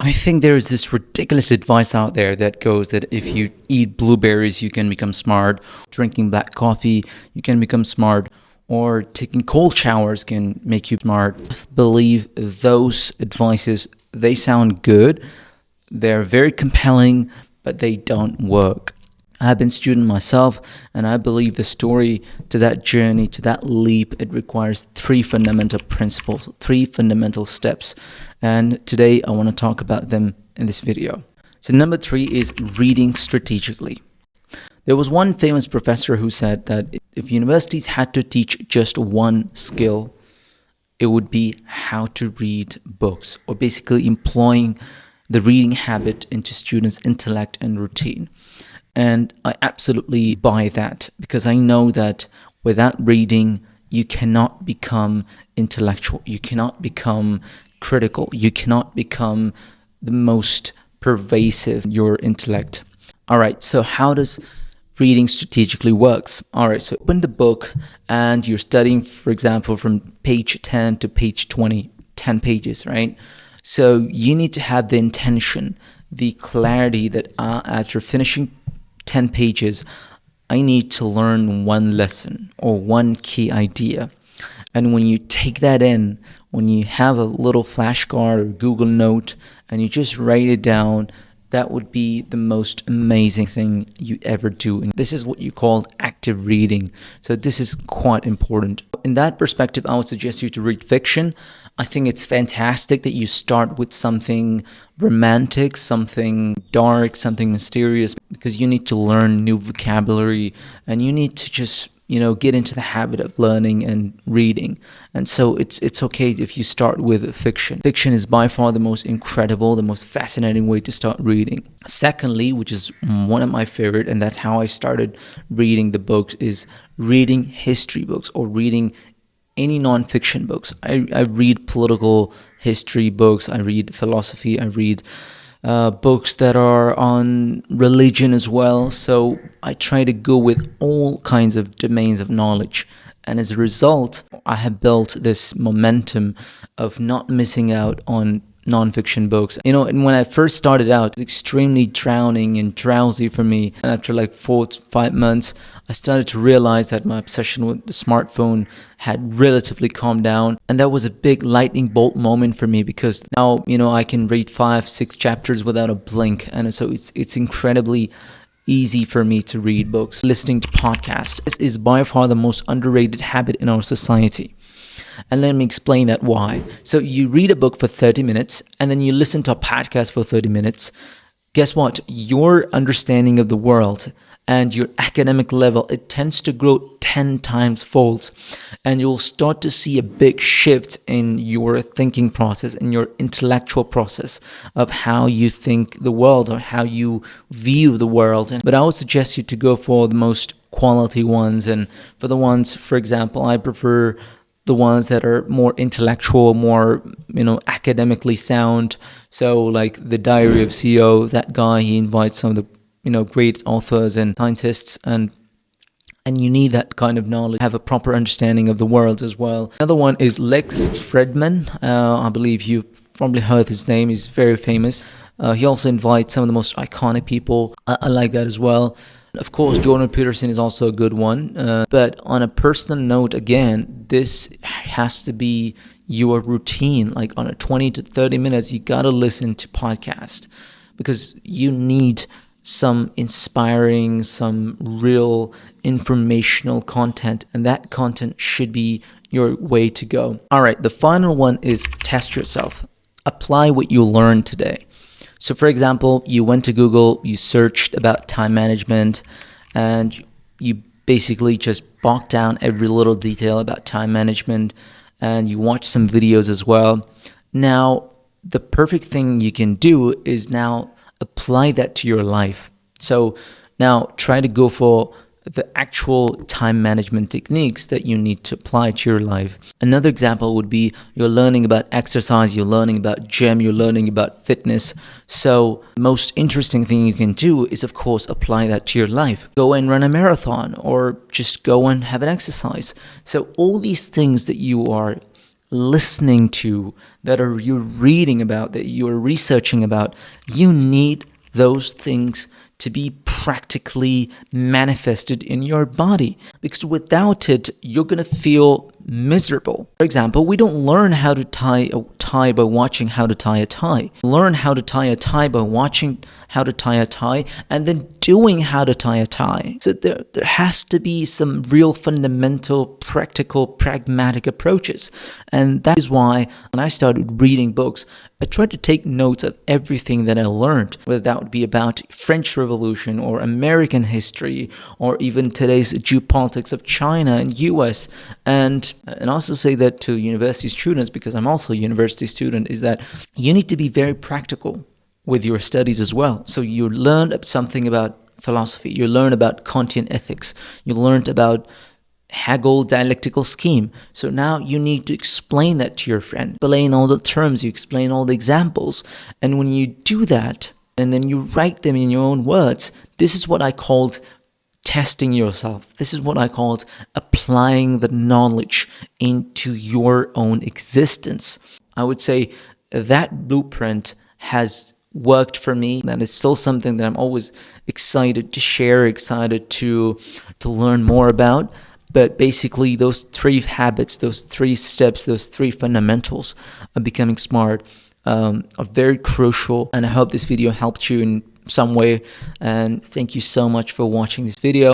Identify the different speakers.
Speaker 1: I think there is this ridiculous advice out there that goes that if you eat blueberries, you can become smart. Drinking black coffee, you can become smart. Or taking cold showers can make you smart. I believe those advices, they sound good. They're very compelling, but they don't work. I've been a student myself, and I believe the story to that journey, to that leap, it requires three fundamental principles, three fundamental steps. And today I want to talk about them in this video. So number three is reading strategically. There was one famous professor who said that if universities had to teach just one skill, it would be how to read books, or basically employing the reading habit into students' intellect and routine. And I absolutely buy that, because I know that without reading, you cannot become intellectual, you cannot become critical, you cannot become the most pervasive in your intellect. All right, so how does reading strategically works? All right, so open the book and you're studying, for example, from page 10 to page 20, 10 pages, right? So you need to have the intention, the clarity that after finishing 10 pages, I need to learn one lesson or one key idea. And when you take that in, when you have a little flashcard or Google Note and you just write it down, that would be the most amazing thing you ever do. And this is what you call active reading. So this is quite important. In that perspective, I would suggest you to read fiction. I think it's fantastic that you start with something romantic, something dark, something mysterious, because you need to learn new vocabulary and you need to just get into the habit of learning and reading. And so it's okay if you start with fiction. Fiction is by far the most incredible, the most fascinating way to start reading. Secondly, which is one of my favorite, and that's how I started reading the books, is reading history books or reading any non-fiction books. I read political history books, I read philosophy, I read books that are on religion as well. So I try to go with all kinds of domains of knowledge. And as a result, I have built this momentum of not missing out on non-fiction books. And when I first started out, it was extremely drowning and drowsy for me. And after like 4 to 5 months, I started to realize that my obsession with the smartphone had relatively calmed down. And that was a big lightning bolt moment for me, because now, I can read 5-6 chapters without a blink. And so it's incredibly easy for me to read books. Listening to podcasts is by far the most underrated habit in our society. And let me explain that why. So you read a book for 30 minutes and then you listen to a podcast for 30 minutes. Guess what? Your understanding of the world and your academic level, it tends to grow 10 times fold. And you'll start to see a big shift in your thinking process, in your intellectual process of how you think the world or how you view the world. But I would suggest you to go for the most quality ones. And for the ones, for example, I prefer the ones that are more intellectual, more, academically sound. So like The Diary of CEO, that guy, he invites some of the, great authors and scientists, and you need that kind of knowledge, have a proper understanding of the world as well. Another one is Lex Fridman. I believe you've probably heard his name. He's very famous. He also invites some of the most iconic people. I like that as well. Of course, Jordan Peterson is also a good one. But on a personal note, again, this has to be your routine. Like on a 20 to 30 minutes, you got to listen to podcast, because you need some inspiring, some real informational content, and that content should be your way to go. All right, the final one is test yourself. Apply what you learned today. So for example, you went to Google, you searched about time management, and you basically just bogged down every little detail about time management, and you watched some videos as well. Now, the perfect thing you can do is now apply that to your life. So now try to go for the actual time management techniques that you need to apply to your life. Another example would be you're learning about exercise, you're learning about gym, you're learning about fitness. So most interesting thing you can do is, of course, apply that to your life. Go and run a marathon, or just go and have an exercise. So all these things that you are listening to, that are you're reading about, that you're researching about, you need those things to be practically manifested in your body, because without it you're going to feel miserable. For example, we don't learn how to tie a tie by watching how to tie a tie. Learn how to tie a tie by watching how to tie a tie and then doing how to tie a tie. So there has to be some real fundamental, practical, pragmatic approaches. And that is why when I started reading books, I tried to take notes of everything that I learned, whether that would be about French Revolution or American history or even today's geopolitics of China and US. And also say that to university students, because I'm also a university student, is that you need to be very practical with your studies as well. So you learned something about philosophy, you learned about Kantian ethics, you learned about Hegel dialectical scheme. So now you need to explain that to your friend, explain all the terms, you explain all the examples. And when you do that, and then you write them in your own words, this is what I called testing yourself. This is what I called applying the knowledge into your own existence. I would say that blueprint has worked for me, and it's still something that I'm always excited to share, excited to learn more about. But basically those 3 habits, those 3 steps, those 3 fundamentals of becoming smart are very crucial. And I hope this video helped you in some way. And thank you so much for watching this video.